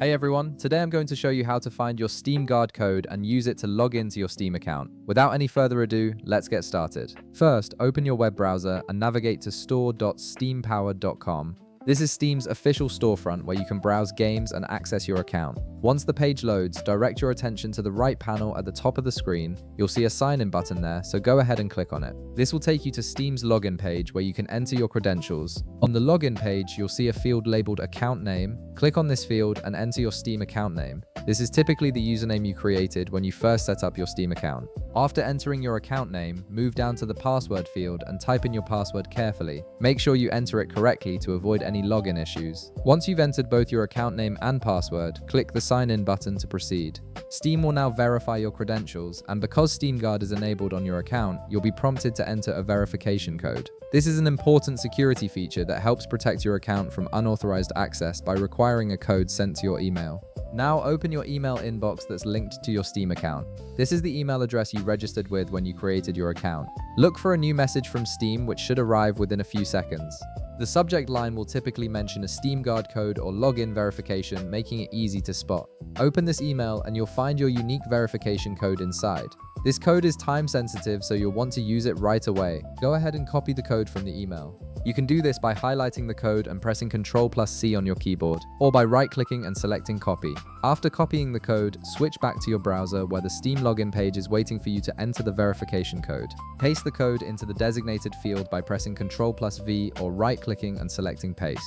Hey everyone, today I'm going to show you how to find your Steam Guard code and use it to log into your Steam account. Without any further ado, let's get started. First, open your web browser and navigate to store.steampowered.com. This is Steam's official storefront where you can browse games and access your account. Once the page loads, direct your attention to the right panel at the top of the screen. You'll see a sign-in button there, so go ahead and click on it. This will take you to Steam's login page where you can enter your credentials. On the login page, you'll see a field labeled Account Name. Click on this field and enter your Steam account name. This is typically the username you created when you first set up your Steam account. After entering your account name, move down to the password field and type in your password carefully. Make sure you enter it correctly to avoid any login issues. Once you've entered both your account name and password, click the sign in button to proceed. Steam will now verify your credentials, and because Steam Guard is enabled on your account, you'll be prompted to enter a verification code. This is an important security feature that helps protect your account from unauthorized access by requiring a code sent to your email. Now open your email inbox that's linked to your Steam account. This is the email address you registered with when you created your account. Look for a new message from Steam which should arrive within a few seconds. The subject line will typically mention a Steam Guard code or login verification, making it easy to spot. Open this email and you'll find your unique verification code inside. This code is time sensitive, so you'll want to use it right away. Go ahead and copy the code from the email. You can do this by highlighting the code and pressing Ctrl+C on your keyboard, or by right-clicking and selecting Copy. After copying the code, switch back to your browser where the Steam login page is waiting for you to enter the verification code. Paste the code into the designated field by pressing Ctrl+V or right-clicking and selecting Paste.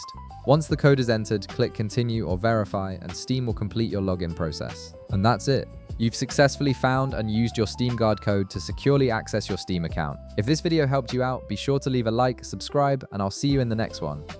Once the code is entered, click Continue or Verify and Steam will complete your login process. And that's it. You've successfully found and used your Steam Guard code to securely access your Steam account. If this video helped you out, be sure to leave a like, subscribe, and I'll see you in the next one.